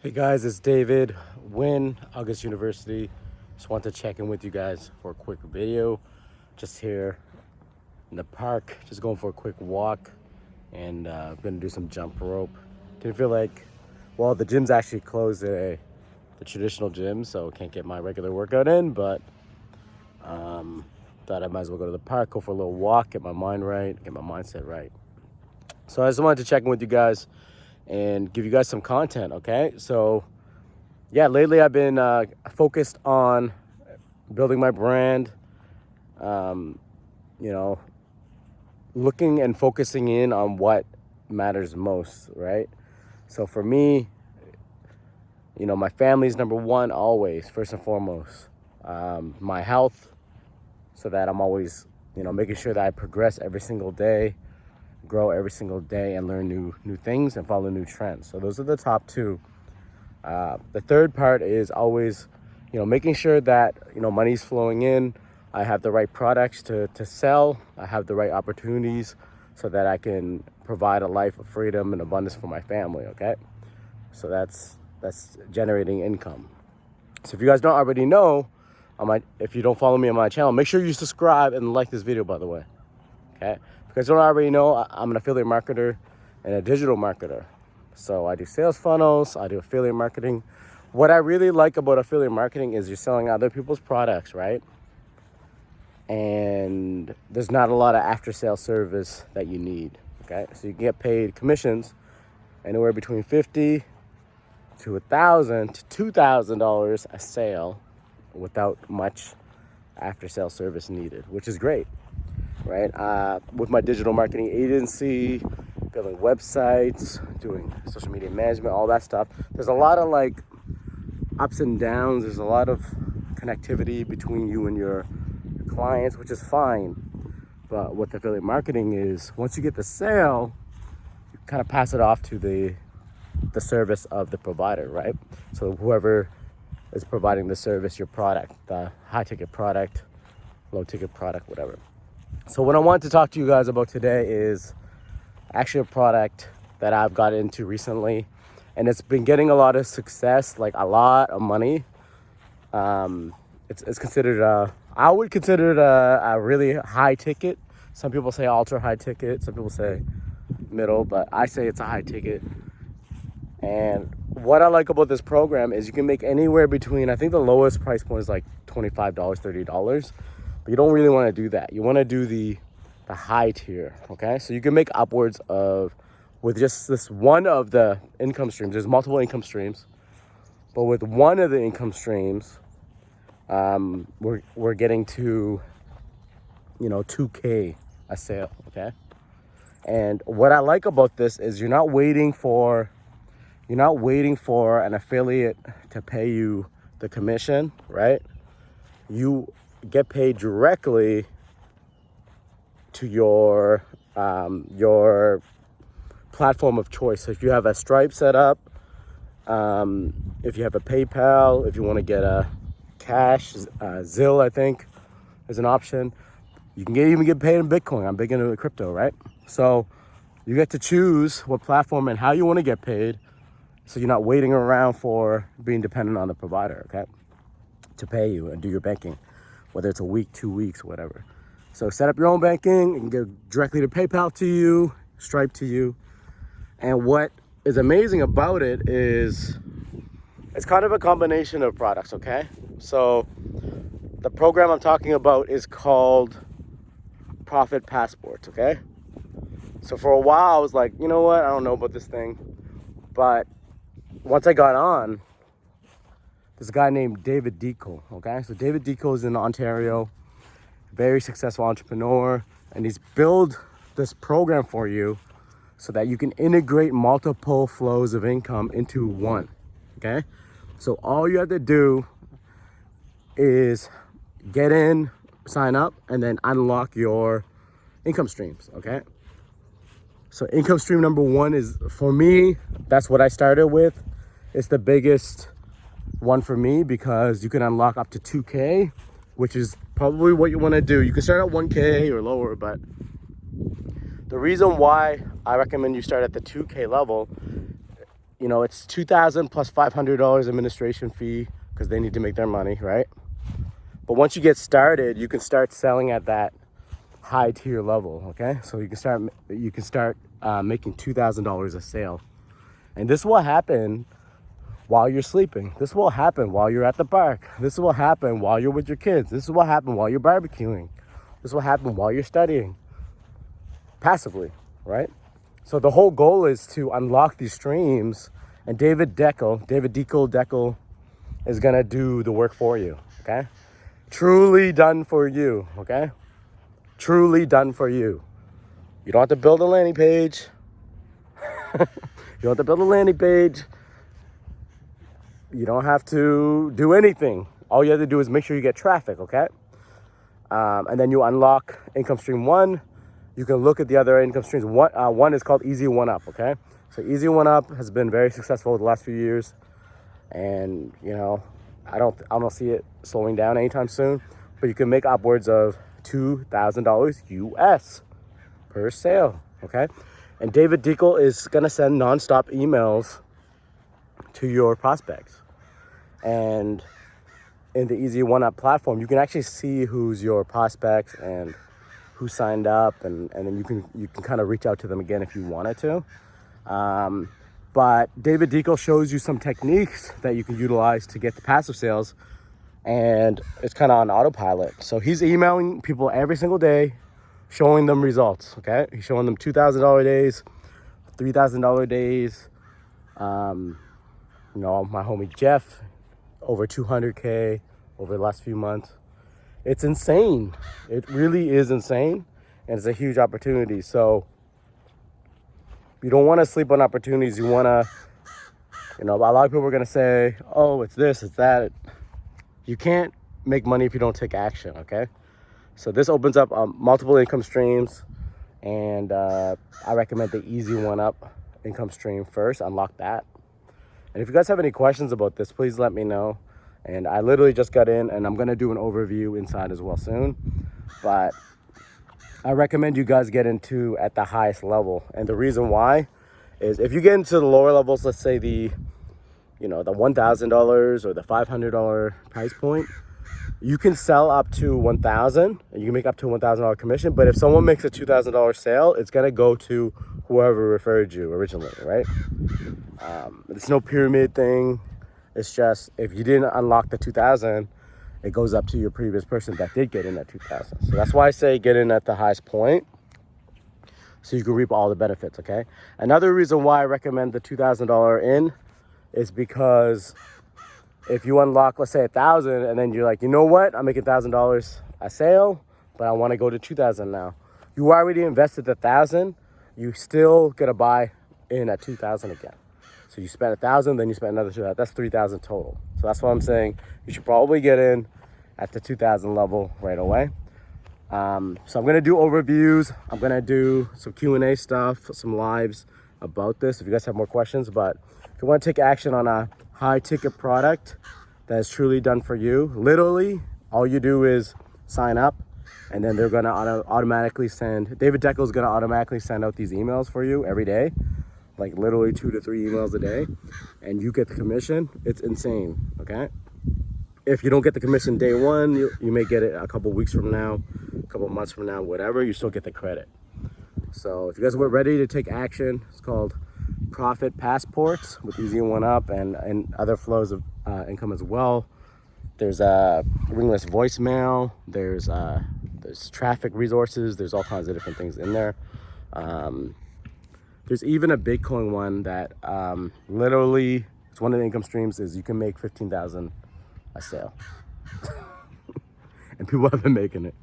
Hey guys, it's David, Wynn, August University. Just want to check in with you guys for a quick video. Just here in the park, just going for a quick walk, and I'm gonna do some jump rope. Didn't feel like, well, the gym's actually closed today, the traditional gym, so can't get my regular workout in, but thought I might as well go to the park, go for a little walk, get my mind right, get my mindset right. So I just wanted to check in with you guys and give you guys some content, okay? So yeah, lately I've been focused on building my brand, looking and focusing in on what matters most, right? So for me, my family's number one always, first and foremost. My health, so that I'm always, making sure that I progress every single day, grow every single day, and learn new things and follow new trends. So those are the top two. The third part is always, making sure that, money's flowing in. I have the right products to sell. I have the right opportunities so that I can provide a life of freedom and abundance for my family, okay? So that's generating income. So if you guys don't already know, if you don't follow me on my channel, make sure you subscribe and like this video, by the way, okay? Because you don't already know, I'm an affiliate marketer and a digital marketer. So I do sales funnels, I do affiliate marketing. What I really like about affiliate marketing is you're selling other people's products, right? And there's not a lot of after sale service that you need, okay? So you can get paid commissions anywhere between $50 to $1,000 to $2,000 a sale without much after sale service needed, which is great, right? With my digital marketing agency, building websites, doing social media management, all that stuff, there's a lot of like ups and downs. There's a lot of connectivity between you and your clients, which is fine. But what affiliate marketing is, once you get the sale, you kind of pass it off to the service of the provider, right? So whoever is providing the service, your product, the high ticket product, low ticket product, whatever. So what I want to talk to you guys about today is actually a product that I've got into recently, and it's been getting a lot of success, like a lot of money. It's considered I would consider it a really high ticket. Some people say ultra high ticket, some people say middle, but I say it's a high ticket. And what I like about this program is you can make anywhere between, I think the lowest price point is like $25, $30, but you don't really want to do that. You want to do the high tier, okay? So you can make upwards of, with just this one of the income streams, there's multiple income streams, but with one of the income streams, we're getting to, $2K a sale, okay? And what I like about this is you're not waiting for an affiliate to pay you the commission, right? You get paid directly to your platform of choice. So if you have a Stripe set up, if you have a PayPal, if you want to get a cash, Zelle, I think, is an option. You can even get paid in Bitcoin. I'm big into crypto, right? So you get to choose what platform and how you want to get paid. So you're not waiting around for being dependent on the provider, okay, to pay you and do your banking, whether it's a week, 2 weeks, whatever. So set up your own banking and go directly to PayPal to you, Stripe to you. And what is amazing about it is it's kind of a combination of products, okay? So the program I'm talking about is called Profit Passports, okay? So for a while I was like, you know what, I don't know about this thing. But once I got on, this guy named David Dekel, okay? So David Dekel is in Ontario, very successful entrepreneur, and he's built this program for you so that you can integrate multiple flows of income into one, okay? So all you have to do is get in, sign up, and then unlock your income streams, okay? So income stream number one is, for me, that's what I started with. It's the biggest one for me because you can unlock up to 2K, which is probably what you want to do. You can start at 1K or lower, but the reason why I recommend you start at the 2K level you know, it's $2,000 plus $500 administration fee because they need to make their money, right? But once you get started, you can start selling at that high tier level, okay? So you can start making $2,000 a sale. And this will happen while you're sleeping. This will happen while you're at the park. This will happen while you're with your kids. This will happen while you're barbecuing. This will happen while you're studying passively, right? So the whole goal is to unlock these streams, and Dekel is gonna do the work for you, okay? Truly done for you, okay? Truly done for you. You don't have to build a landing page. You don't have to build a landing page. You don't have to do anything. All you have to do is make sure you get traffic, okay? And then you unlock income stream 1. You can look at the other income streams. One is called Easy1up, okay? So Easy1up has been very successful the last few years. And, you know, I don't see it slowing down anytime soon. But you can make upwards of $2,000 US per sale, okay? And Dekel is gonna send nonstop emails to your prospects. And in the Easy1up platform, you can actually see who's your prospects and who signed up, and then you can kind of reach out to them again if you wanted to. But Dekel shows you some techniques that you can utilize to get the passive sales, and it's kind of on autopilot. So he's emailing people every single day, showing them results, okay? He's showing them $2,000 days, $3,000 days. You know, my homie Jeff, over 200K over the last few months. It's insane. It really is insane, and it's a huge opportunity. So you don't want to sleep on opportunities. You want to, you know, a lot of people are going to say, oh, it's this, it's that. You can't make money if you don't take action, okay? So this opens up multiple income streams, and I recommend the Easy1up income stream first. Unlock that. And if you guys have any questions about this, please let me know. And I literally just got in, and I'm going to do an overview inside as well soon. But I recommend you guys get into at the highest level. And the reason why is if you get into the lower levels, let's say the $1,000 or the $500 price point, you can sell up to $1,000 and you can make up to $1,000 commission. But if someone makes a $2,000 sale, it's going to go to whoever referred you originally, right? It's no pyramid thing. It's just if you didn't unlock the 2,000, it goes up to your previous person that did get in at 2,000. So that's why I say get in at the highest point so you can reap all the benefits, okay? Another reason why I recommend the $2,000 in is because if you unlock, let's say 1,000, and then you're like, you know what? I'm making $1,000 a sale, but I want to go to 2,000 now. You already invested the 1,000. You still get to buy in at 2,000 again. So you spent 1,000, then you spent another 2,000. That's 3,000 total. So that's why I'm saying you should probably get in at the 2,000 level right away. So I'm gonna do overviews. I'm gonna do some Q&A stuff, some lives about this if you guys have more questions. But if you want to take action on a high ticket product that is truly done for you, literally all you do is sign up, and then they're gonna automatically send. Dekel is gonna automatically send out these emails for you every day. Like literally 2 to 3 emails a day, and you get the commission. It's insane, okay? If you don't get the commission day one, you may get it a couple weeks from now, a couple months from now, whatever, you still get the credit. So if you guys were ready to take action, it's called Profit Passports with Easy1up and other flows of income as well. There's ringless voicemail, there's traffic resources, there's all kinds of different things in there. There's even a Bitcoin one that literally, it's one of the income streams is you can make 15,000 a sale. And people have been making it.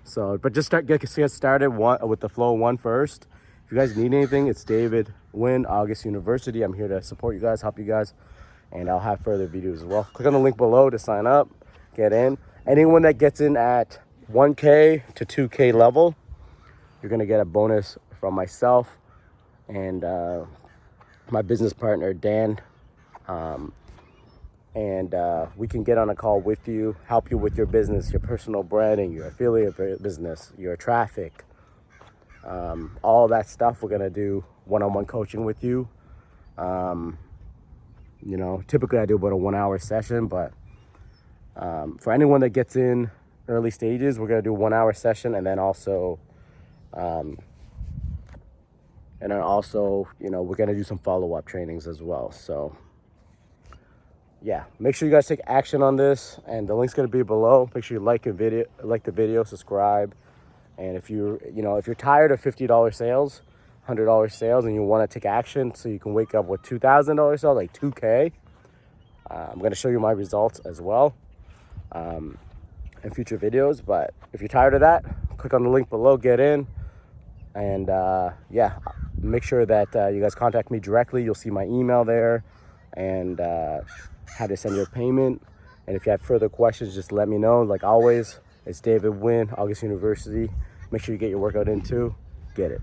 So, but just get started with the flow one first. If you guys need anything, it's David Wynn, August University. I'm here to support you guys, help you guys, and I'll have further videos as well. Click on the link below to sign up, get in. Anyone that gets in at 1K to 2K level, you're gonna get a bonus from myself and my business partner Dan, and we can get on a call with you, help you with your business, your personal branding, your affiliate business, your traffic, all that stuff. We're gonna do one-on-one coaching with you, You know, typically I do about a 1 hour session, but for anyone that gets in early stages, we're gonna do 1 hour session, and then also, you know, we're gonna do some follow-up trainings as well. So yeah, make sure you guys take action on this, and the link's gonna be below. Make sure you like the video, subscribe, and if you're tired of $50 sales, $100 sales, and you want to take action so you can wake up with $2,000 sales, like 2K, I'm gonna show you my results as well in future videos. But if you're tired of that, click on the link below, get in, and yeah, make sure that you guys contact me directly. You'll see my email there, and how to send your payment. And if you have further questions, just let me know. Like always, it's David Wynn, August University. Make sure you get your workout in too. Get it.